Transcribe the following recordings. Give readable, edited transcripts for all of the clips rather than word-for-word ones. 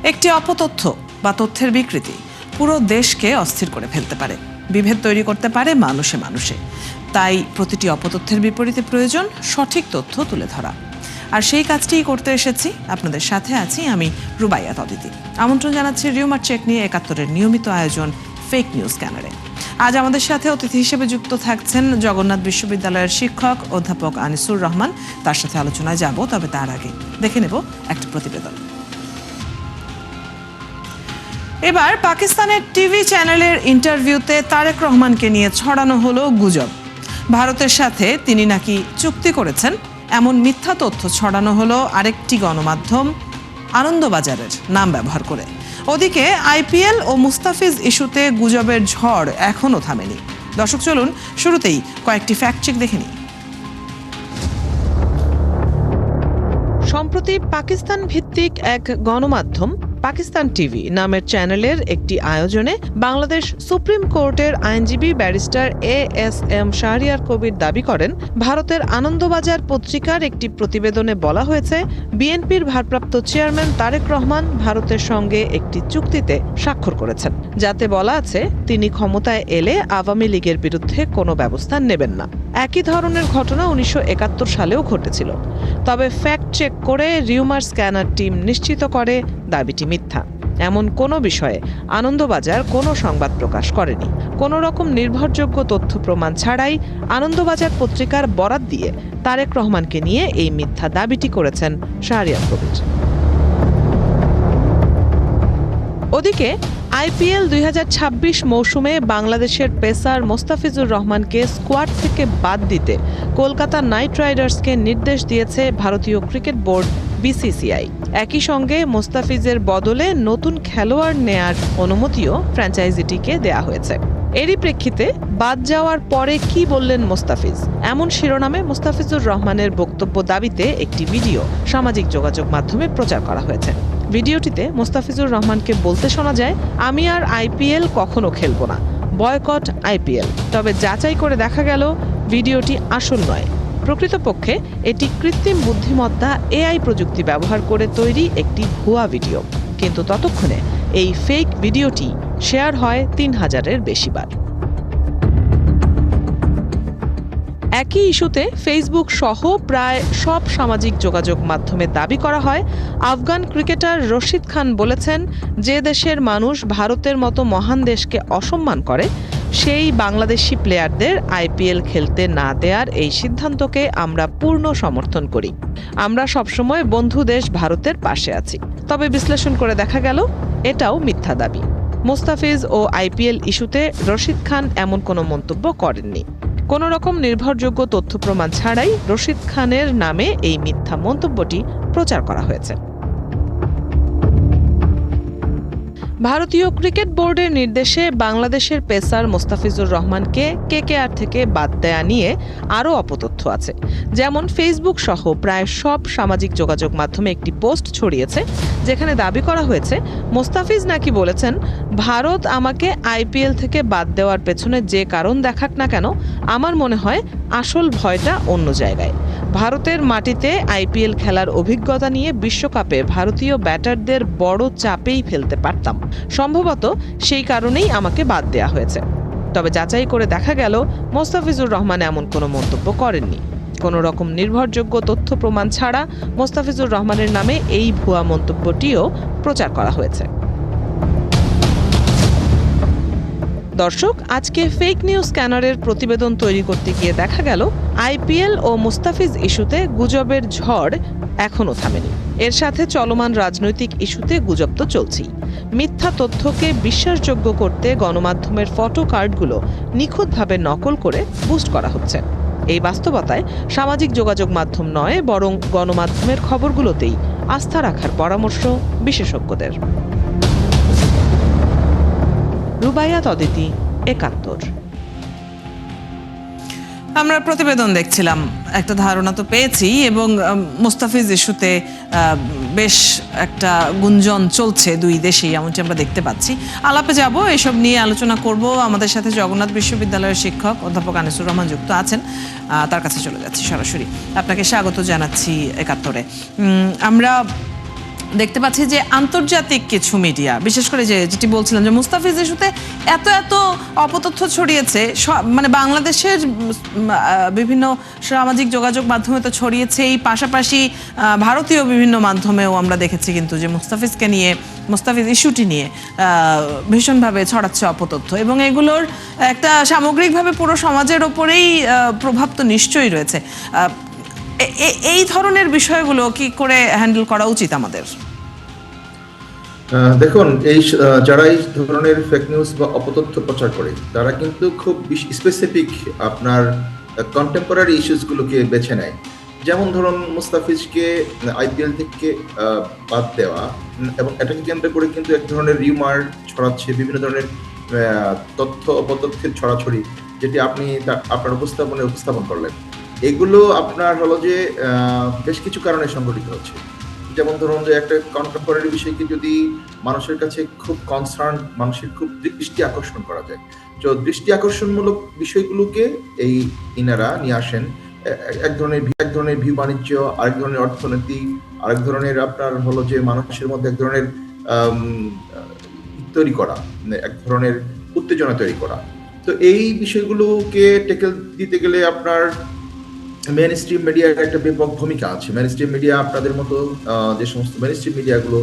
একটি অপতথ্য বা তথ্যের বিকৃতি পুরো দেশকে অস্থির করে ফেলতে পারে, বিভেদ তৈরি করতে পারে মানুষে মানুষে। তাই প্রতিটি অপতথ্যের বিপরীতে প্রয়োজন সঠিক তথ্য তুলে ধরা। আর সেই কাজটিই করতে এসেছি, আপনাদের সাথে আছি আমি রুবাইয়াত অদিতি। আমন্ত্রণ জানাচ্ছি রিউমার চেক নিয়ে ৭১-এর নিয়মিত আয়োজন ফেক নিউজ স্ক্যানারে। আজ আমাদের সাথে অতিথি হিসেবে যুক্ত থাকছেন জগন্নাথ বিশ্ববিদ্যালয়ের শিক্ষক অধ্যাপক আনিসুর রহমান। তার সাথে আলোচনায় যাব, তবে তার আগে দেখে নেব একটা প্রতিবেদন। এবার পাকিস্তানের টিভি চ্যানেলের ইন্টারভিউতে তারেক রহমানকে নিয়ে ছড়ানো হলো গুজব। ভারতের সাথে তিনি নাকি চুক্তি করেছেন, এমন মিথ্যা তথ্য ছড়ানো হলো আরেকটি গণমাধ্যম আনন্দবাজারের নাম ব্যবহার করে। ওদিকে আইপিএল ও মুস্তাফিজ ইস্যুতে গুজবের ঝড় এখনও থামেনি। দর্শক, চলুন শুরুতেই কয়েকটি ফ্যাক্ট চেক দেখে নিই। সম্প্রতি পাকিস্তান ভিত্তিক এক গণমাধ্যম পাকিস্তান টিভি নামের চ্যানেলের একটি আয়োজনে বাংলাদেশ সুপ্রিম কোর্টের আইনজীবী ব্যারিস্টার এএসএম শাহরিয়ার কবির দাবি করেন, ভারতের আনন্দবাজার পত্রিকার একটি প্রতিবেদনে বলা হয়েছে বিএনপির ভারপ্রাপ্ত চেয়ারম্যান তারেক রহমান ভারতের সঙ্গে একটি চুক্তিতে স্বাক্ষর করেছেন, যাতে বলা আছে তিনি ক্ষমতায় এলে আওয়ামী লীগের বিরুদ্ধে কোনো ব্যবস্থা নেবেন না। একই ধরনের ঘটনা ১৯৭১ সালেও ঘটেছিল। তবে ফ্যাক্ট চেক করে রিউমার স্ক্যানার টিম নিশ্চিত করে দাবিটি মিথ্যা। এমন কোনো বিষয়ে আনন্দবাজার কোনো সংবাদ প্রকাশ করেনি। কোনো রকম নির্ভরযোগ্য তথ্য প্রমাণ ছাড়াই আনন্দবাজার পত্রিকার বরাত দিয়ে তারেক রহমানকে নিয়ে এই মিথ্যা দাবিটি করেছেন শাহরিয়ার কবির। ওদিকে আইপিএল ২০২৬ মৌসুমে বাংলাদেশের পেসার মোস্তাফিজুর রহমানকে স্কোয়াড থেকে বাদ দিতে কলকাতা নাইট রাইডার্সকে নির্দেশ দিয়েছে ভারতীয় ক্রিকেট বোর্ড বিসিসিআই। একই সঙ্গে মোস্তাফিজের বদলে নতুন খেলোয়াড় নেয়ার অনুমতিও ফ্র্যাঞ্চাইজিটিকে দেয়া হয়েছে। এরই প্রেক্ষিতে বাদ যাওয়ার পরে কি বললেন মোস্তাফিজ, এমন শিরোনামে মোস্তাফিজুর রহমানের বক্তব্য দাবিতে একটি ভিডিও সামাজিক যোগাযোগ মাধ্যমে প্রচার করা হয়েছে। ভিডিওটিতে মোস্তাফিজুর রহমানকে বলতে শোনা যায়, আমি আর আইপিএল কখনো খেলবো না, বয়কট আইপিএল। তবে যাচাই করে দেখা গেল ভিডিওটি আসল নয়। প্রকৃতপক্ষে এটি কৃত্রিম বুদ্ধিমত্তা এআই প্রযুক্তি ব্যবহার করে তৈরি একটি ভুয়া ভিডিও। কিন্তু ততক্ষণে এই ফেক ভিডিওটি শেয়ার হয় ৩,০০০-এর বেশি বার। একই ইস্যুতে ফেসবুক সহ প্রায় সব সামাজিক যোগাযোগ মাধ্যমে দাবি করা হয়, আফগান ক্রিকেটার রশিদ খান বলেছেন, যে দেশের মানুষ ভারতের মতো মহান দেশকে অসম্মান করে সেই বাংলাদেশি প্লেয়ারদের আইপিএল খেলতে না দেওয়ার এই সিদ্ধান্তকে আমরা পূর্ণ সমর্থন করি। আমরা সবসময় বন্ধু দেশ ভারতের পাশে আছি। তবে বিশ্লেষণ করে দেখা গেল এটাও মিথ্যা দাবি। মোস্তাফিজ ও আইপিএল ইস্যুতে রশিদ খান এমন কোনো মন্তব্য করেননি। কোনো রকম নির্ভরযোগ্য তথ্য প্রমাণ ছাড়াই রশিদ খানের নামে এই মিথ্যা মন্তব্যটি প্রচার করা হয়েছে। ভারতীয় ক্রিকেট বোর্ডের নির্দেশে বাংলাদেশের পেসার মোস্তাফিজুর রহমানকে কেকেআর থেকে বাদ দেয়া নিয়ে আরও অপতথ্য আছে। যেমন ফেসবুক সহ প্রায় সব সামাজিক যোগাযোগ মাধ্যমে একটি পোস্ট ছড়িয়েছে, যেখানে দাবি করা হয়েছে মোস্তাফিজ নাকি বলেছেন, ভারত আমাকে আইপিএল থেকে বাদ দেওয়ার পেছনে যে কারণ দেখাক না কেন, আমার মনে হয় আসল ভয়টা অন্য জায়গায়। ভারতের মাটিতে আইপিএল খেলার অভিজ্ঞতা নিয়ে বিশ্বকাপে ভারতীয় ব্যাটারদের বড় চাপেই ফেলতে পারতাম, সম্ভবত সেই কারণেই আমাকে বাদ দেয়া হয়েছে। তবে যাচাই করে দেখা গেল মোস্তাফিজুর রহমান এমন কোনো মন্তব্য করেননি। কোনো রকম নির্ভরযোগ্য তথ্য প্রমাণ ছাড়া মোস্তাফিজুর রহমানের নামে এই ভুয়া মন্তব্যটিও প্রচার করা হয়েছে। দর্শক, আজকে ফেক নিউজ স্ক্যানারের প্রতিবেদন তৈরি করতে গিয়ে দেখা গেল আইপিএল ও মুস্তাফিজ ইস্যুতে গুজবের ঝড় এখনও থামেনি। এর সাথে চলমান রাজনৈতিক ইস্যুতে গুজব তো চলছেই। মিথ্যা তথ্যকে বিশ্বাসযোগ্য করতে গণমাধ্যমের ফটো কার্ডগুলো নিখুঁতভাবে নকল করে বুস্ট করা হচ্ছে। এই বাস্তবতায় সামাজিক যোগাযোগ মাধ্যম নয়, বরং গণমাধ্যমের খবরগুলোতেই আস্থা রাখার পরামর্শ বিশেষজ্ঞদের। রুবাইয়াত অদিতি, ৭১। আমরা প্রতিবেদন দেখছিলাম, একটা ধারণা তো পেয়েছি এবং মোস্তাফিজ ইস্যুতে বেশ একটা গুঞ্জন চলছে দুই দেশেই, এমনটি আমরা দেখতে পাচ্ছি। আলাপে যাব, এসব নিয়ে আলোচনা করব। আমাদের সাথে জগন্নাথ বিশ্ববিদ্যালয়ের শিক্ষক অধ্যাপক আনিসুর রহমান যুক্ত আছেন, তার কাছে চলে যাচ্ছি সরাসরি। আপনাকে স্বাগত জানাচ্ছি ৭১-এ। আমরা দেখতে পাচ্ছি যে আন্তর্জাতিক কিছু মিডিয়া, বিশেষ করে যেটি বলছিলাম যে মুস্তাফিজ ইস্যুতে এত অপতথ্য ছড়িয়েছে, মানে বাংলাদেশের বিভিন্ন সামাজিক যোগাযোগ মাধ্যমে তো ছড়িয়েছেই, পাশাপাশি ভারতীয় বিভিন্ন মাধ্যমেও আমরা দেখেছি কিন্তু যে মুস্তাফিজ ইস্যুটি নিয়ে ভীষণভাবে ছড়াচ্ছে অপতথ্য, এবং এগুলোর একটা সামগ্রিকভাবে পুরো সমাজের ওপরেই প্রভাব তো নিশ্চয়ই রয়েছে। এই ধরনের বিষয়গুলো কি করে হ্যান্ডেল করা উচিত আমাদের? দেখুন, এই যারা এই ধরনের ফেক নিউজ বা অপতথ্য প্রচার করে তারা কিন্তু খুব স্পেসিফিক আপনার কন্টেম্পোরারি ইস্যুসগুলোকে বেছে নেয়। যেমন ধরুন, মুস্তাফিজকে আইপিএল থেকে বাদ দেওয়া এবং এটাকে কেন্দ্র করে কিন্তু এক ধরনের রিউমার ছড়াচ্ছে, বিভিন্ন ধরনের তথ্য অপতথ্যের ছড়াছড়ি, যেটি আপনি আপনার উপস্থাপন করলেন। এগুলো আপনার হলো যে বেশ কিছু কারণে সংঘটিত হচ্ছে। যেমন ধরুন যে একটা কন্টেম্পোরারি বিষয়কে যদি মানুষের কাছে খুব কনসার্ন, মানুষের খুব দৃষ্টি আকর্ষণ করা যায়, তো দৃষ্টি আকর্ষণমূলক বিষয়গুলোকে ইনারা নিয়ে আসেন। এক ধরনের ভিউ বাণিজ্য, আরেক ধরনের অর্থনীতি, আরেক ধরনের আপনার হলো যে মানুষের মধ্যে এক ধরনের তৈরি করা, এক ধরনের উত্তেজনা তৈরি করা। তো এই বিষয়গুলোকে টেকেল দিতে গেলে আপনার মেইন স্ট্রিম মিডিয়ার একটা ব্যাপক ভূমিকা আছে। মেইন স্ট্রিম মিডিয়া, আপনাদের মতো যে সমস্ত মেইন স্ট্রিম মিডিয়াগুলো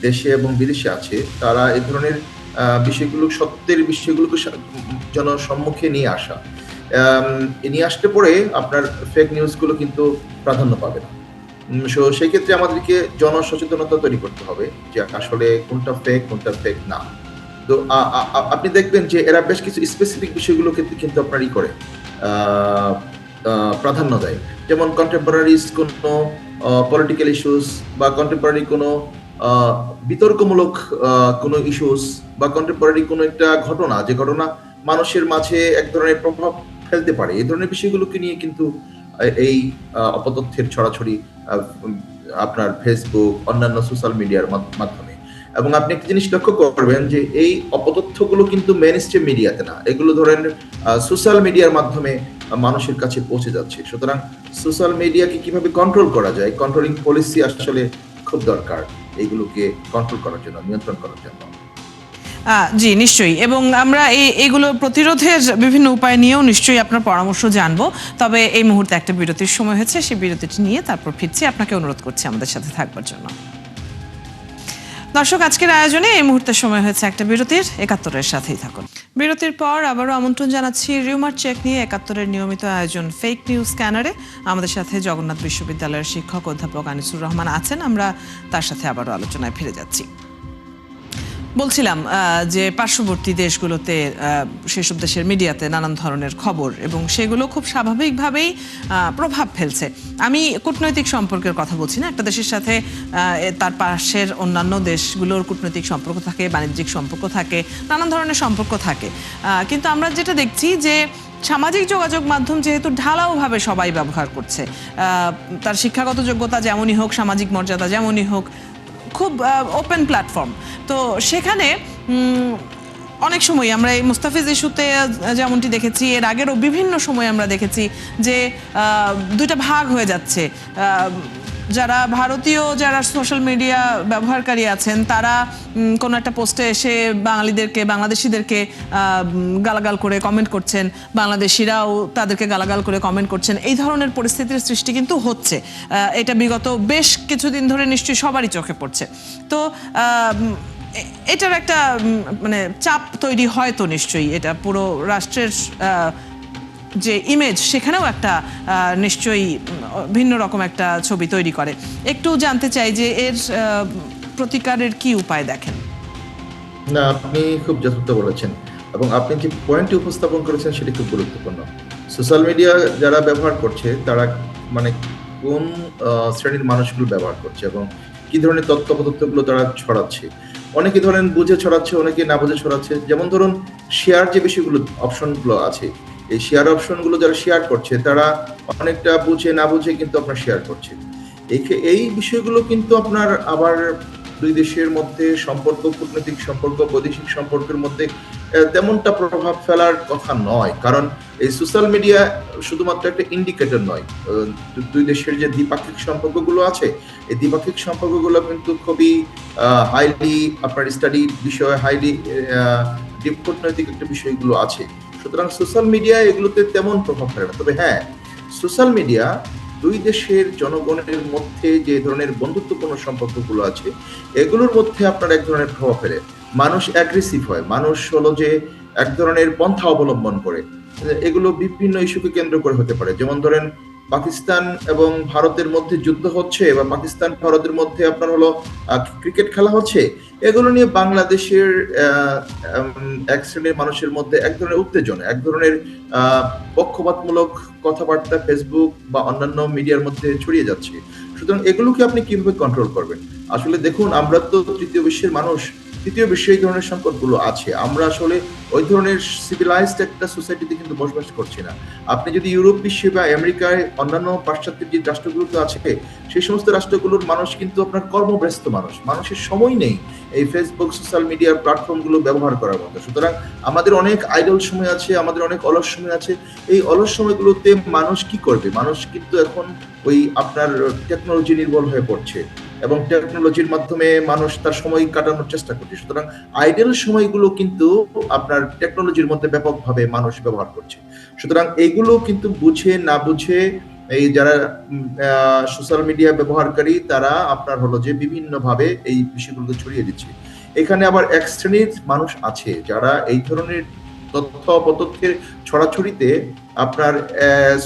দেশে এবং বিদেশে আছে, তারা এই ধরনের সত্যের বিষয়গুলোকে জনসম্মুখে নিয়ে আসতে পরে আপনার ফেক নিউজগুলো কিন্তু প্রাধান্য পাবে না। সেই ক্ষেত্রে আমাদেরকে জনসচেতনতা তৈরি করতে হবে যে আসলে কোনটা ফেক না। তো আপনি দেখবেন যে এরা বেশ কিছু স্পেসিফিক বিষয়গুলোকে কিন্তু আপনার করে প্রাধান্য দেয়। যেমন কন্টেম্পোরারি কোনো পলিটিক্যাল ইস্যুস, বা কন্টেম্পোরারি কোনো বিতর্কমূলক কোনো ইস্যুস, বা কন্টেম্পোরারি কোনো একটা ঘটনা, যে ঘটনা মানুষের মাঝে এক ধরনের প্রভাব ফেলতে পারে, এই ধরনের বিষয়গুলোকে নিয়ে কিন্তু এই অপতথ্যের ছড়াছড়ি আপনার ফেসবুক, অন্যান্য সোশ্যাল মিডিয়ার মাধ্যমে। এবং আপনি একটা জিনিস লক্ষ্য করবেন যে এই অপতথ্যগুলো কিন্তু মেইন স্ট্রিম মিডিয়াতে না, এগুলো ধরেন সোশ্যাল মিডিয়ার মাধ্যমে মানুষের কাছে পৌঁছে যাচ্ছে। সুতরাং সোশ্যাল মিডিয়াকে কিভাবে কন্ট্রোল করা যায়, কন্ট্রোলিং পলিসি আসলে খুব দরকার এইগুলোকে কন্ট্রোল করার জন্য, নিয়ন্ত্রণ করার জন্য। জি, নিশ্চয়ই। এবং আমরা এইগুলো প্রতিরোধের বিভিন্ন উপায় নিয়েও নিশ্চয়ই আপনার পরামর্শ জানবো। তবে এই মুহূর্তে একটা বিরতির সময় হয়েছে, সেই বিরতিটি নিয়ে তারপর ফিরছি। আপনাকে অনুরোধ করছি আমাদের সাথে থাকবার জন্য। দর্শক, আজকের আয়োজনে এই মুহূর্তে সময় হয়েছে একটা বিরতির। ৭১-এর সাথেই থাকুন। বিরতির পর আবারও আমন্ত্রণ জানাচ্ছি রিউমার চেক নিয়ে ৭১-এর নিয়মিত আয়োজন ফেক নিউজ স্ক্যানারে। আমাদের সাথে জগন্নাথ বিশ্ববিদ্যালয়ের শিক্ষক অধ্যাপক আনিসুর রহমান আছেন। আমরা তার সাথে আবারও আলোচনায় ফিরে যাচ্ছি। বলছিলাম যে পার্শ্ববর্তী দেশগুলোতে, সেসব দেশের মিডিয়াতে নানান ধরনের খবর, এবং সেগুলো খুব স্বাভাবিকভাবেই প্রভাব ফেলছে। আমি কূটনৈতিক সম্পর্কের কথা বলছি না, একটা দেশের সাথে তার পাশের অন্যান্য দেশগুলোর কূটনৈতিক সম্পর্ক থাকে, বাণিজ্যিক সম্পর্ক থাকে, নানান ধরনের সম্পর্ক থাকে। কিন্তু আমরা যেটা দেখছি যে সামাজিক যোগাযোগ মাধ্যম যেহেতু ঢালাওভাবে সবাই ব্যবহার করছে, তার শিক্ষাগত যোগ্যতা যেমনই হোক, সামাজিক মর্যাদা যেমনই হোক, খুব ওপেন প্ল্যাটফর্ম। তো সেখানে অনেক সময় আমরা এই মুস্তাফিজ ইস্যুতে যেমনটি দেখেছি, এর আগেরও বিভিন্ন সময় আমরা দেখেছি যে দুইটা ভাগ হয়ে যাচ্ছে। যারা ভারতীয় যারা সোশ্যাল মিডিয়া ব্যবহারকারী আছেন, তারা কোনো একটা পোস্টে এসে বাংলাদেশিদেরকে গালাগাল করে কমেন্ট করছেন, বাংলাদেশিরাও তাদেরকে গালাগাল করে কমেন্ট করছেন। এই ধরনের পরিস্থিতির সৃষ্টি কিন্তু হচ্ছে। এটা বিগত বেশ কিছুদিন ধরে নিশ্চয়ই সবারই চোখে পড়ছে। তো এটার একটা মানে চাপ তৈরি হয় তো নিশ্চয়ই, এটা পুরো রাষ্ট্রের যে ইমেজ, সেখানেও একটা নিশ্চয়ই ভিন্ন রকম একটা ছবি তৈরি করে। একটু জানতে চাই যে এর প্রতিকারের কি উপায় দেখেন? না, আপনি খুব যথার্থ বলেছেন, এবং আপনি যে পয়েন্টটি উপস্থাপন করেছেন সেটি খুব গুরুত্বপূর্ণ। সোশ্যাল মিডিয়া যারা ব্যবহার করছে, তারা মানে কোন শ্রেণীর মানুষগুলো ব্যবহার করছে এবং কি ধরনের তথ্যগুলো তারা ছড়াচ্ছে। অনেকে ধরেন বুঝে ছড়াচ্ছে, অনেকে না বুঝে ছড়াচ্ছে। যেমন ধরুন, শেয়ার যে বিষয়গুলো, অপশনগুলো আছে, এই শেয়ার অপশনগুলো যারা শেয়ার করছে, তারা অনেকটা বুঝে না বুঝে কিন্তু আপনার শেয়ার করছে। এই বিষয়গুলো কিন্তু আপনার আবার দুই দেশের মধ্যে সম্পর্ক, কূটনৈতিক সম্পর্ক, বৈদেশিক সম্পর্কের মধ্যে তেমনটা প্রভাব ফেলার কথা নয়, কারণ এই সোশ্যাল মিডিয়া শুধুমাত্র একটা ইন্ডিকেটর নয়। দুই দেশের যে দ্বিপাক্ষিক সম্পর্কগুলো আছে, এই দ্বিপাক্ষিক সম্পর্কগুলো কিন্তু খুবই হাইলি আপনার স্টাডি বিষয়, হাইলি ডিপ কূটনৈতিক একটা বিষয়গুলো আছে। সুতরাং সোশ্যাল মিডিয়া এগুলোতে তেমন প্রভাব ফেলে না। তবে হ্যাঁ, সোশ্যাল মিডিয়া দুই দেশের জনগণের মধ্যে যে ধরনের বন্ধুত্বপূর্ণ সম্পর্কগুলো আছে, এগুলোর মধ্যে আপনার এক ধরনের প্রভাব ফেলে। মানুষ অ্যাগ্রেসিভ হয়, মানুষ হলো যে এক ধরনের পন্থা অবলম্বন করে। এগুলো বিভিন্ন ইস্যুকে কেন্দ্র করে হতে পারে। যেমন ধরেন, পাকিস্তান এবং ভারতের মধ্যে যুদ্ধ হচ্ছে, বা পাকিস্তান ভারতের মধ্যে আপনার হলো ক্রিকেট খেলা হচ্ছে, এগুলো নিয়ে বাংলাদেশের এক শ্রেণীর মানুষের মধ্যে এক ধরনের উত্তেজনা, এক ধরনের পক্ষপাতমূলক কথাবার্তা ফেসবুক বা অন্যান্য মিডিয়ার মধ্যে ছড়িয়ে যাচ্ছে। সুতরাং এগুলোকে আপনি কিভাবে কন্ট্রোল করবেন? আসলে দেখুন, আমরা তো তৃতীয় বিশ্বের মানুষ, তৃতীয় বিশ্বে এই ধরনের সংকটগুলো আছে। আমরা আসলে ওই ধরনের সিভিলাইজড একটা সোসাইটিতে কিন্তু বসবাস করছি না। আপনি যদি ইউরোপ বিশ্বে বা আমেরিকায় অন্যান্য পাশ্চাত্যের যে রাষ্ট্রগুলোতে আছে, সেই সমস্ত রাষ্ট্রগুলোর মানুষ কিন্তু আপনার কর্মব্যস্ত মানুষ, মানুষের সময় নেই এই ফেসবুক সোশ্যাল মিডিয়ার প্ল্যাটফর্মগুলো ব্যবহার করার মতো। সুতরাং আমাদের অনেক আইডল সময় আছে, আমাদের অনেক অলস সময় আছে। এই অলস সময়গুলোতে মানুষ কি করবে? মানুষ কিন্তু এখন ওই আপনার টেকনোলজি নির্ভর হয়ে পড়ছে, এবং টেকনোলজির মাধ্যমে মানুষ তার সময় কাটানোর চেষ্টা করছে। সুতরাং আইডল সময়গুলো কিন্তু আপনার টেকনোলজির মধ্যে ব্যাপকভাবে মানুষ ব্যবহার করছে। সুতরাং এইগুলো কিন্তু বুঝে না বুঝে এই যারা সোশ্যাল মিডিয়া ব্যবহারকারী, তারা আপনার হলো যে বিভিন্ন ভাবে এই বিষয়গুলোকে ছড়িয়ে দিচ্ছে। এখানে আবার এক শ্রেণীর মানুষ আছে যারা এই ধরনের তথ্য অপতথ্যের ছড়াছড়িতে আপনার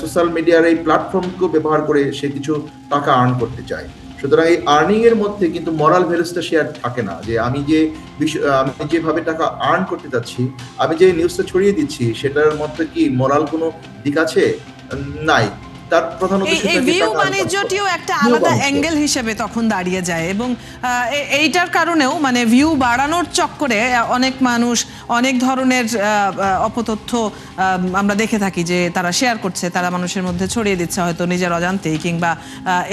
সোশ্যাল মিডিয়ার এই প্ল্যাটফর্মকে ব্যবহার করে সে কিছু টাকা আর্ন করতে চায়। সুতরাং এই আর্নিং এর মধ্যে কিন্তু মরাল ভ্যালুসটা শেয়ার থাকে না, যে আমি যেভাবে টাকা আর্ন করতে যাচ্ছি, আমি যে নিউজটা ছড়িয়ে দিচ্ছি, সেটার মধ্যে কি মরাল কোনো দিক আছে? নাই। তার প্রধান উদ্দেশ্য এই ভিউ বাণিজ্যটিও একটা আলাদা অ্যাঙ্গেল হিসেবে তখন দাঁড়িয়ে যায়, এবং এইটার কারণেও মানে ভিউ বাড়ানোর চক্করে অনেক মানুষ অনেক ধরনের অপতথ্য আমরা দেখে থাকি যে তারা শেয়ার করছে, তারা মানুষের মধ্যে ছড়িয়ে দিচ্ছে, হয়তো নিজের অজান্তেই, কিংবা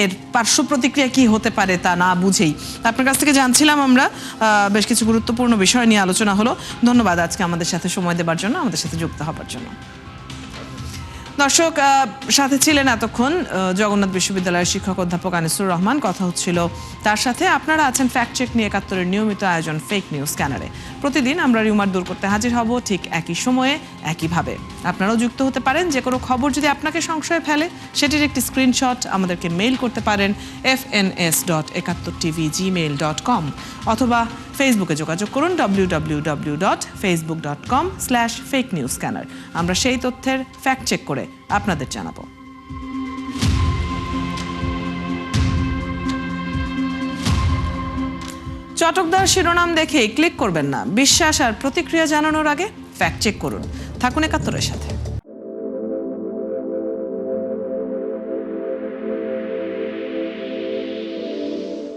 এর পার্শ্ব প্রতিক্রিয়া কি হতে পারে তা না বুঝেই। আপনার কাছ থেকে জানছিলাম আমরা, বেশ কিছু গুরুত্বপূর্ণ বিষয় নিয়ে আলোচনা হলো। ধন্যবাদ আজকে আমাদের সাথে সময় দেওয়ার জন্য, আমাদের সাথে যুক্ত হবার জন্য। দর্শক, সাথে ছিলেন এতক্ষণ জগন্নাথ বিশ্ববিদ্যালয়ের শিক্ষক অধ্যাপক আনিসুর রহমান। কথা হচ্ছিল তার সাথে। আপনারা আছেন ফ্যাক্ট চেক নিয়ে একাত্তরের নিয়মিত আয়োজন ফেক নিউজ স্ক্যানারে। প্রতিদিন আমরা রিউমার দূর করতে হাজির হব ঠিক একই সময়ে, একইভাবে। আপনারাও যুক্ত হতে পারেন। যে কোনো খবর যদি আপনাকে সংশয়ে ফেলে, সেটির একটি স্ক্রিনশট আমাদেরকে মেইল করতে পারেন fns.71tv@gmail.com, অথবা ফেসবুকে যোগাযোগ করুন www.facebook.com/fakenewsscanner। আমরা সেই তথ্যের ফ্যাক্ট চেক করে আপনাদের জানাবো। চটকদার শিরোনাম দেখেই ক্লিক করবেন না। বিশ্বাস আর প্রতিক্রিয়া জানানোর আগে ফ্যাক্ট চেক করুন। থাকুন একাত্তরের সাথে।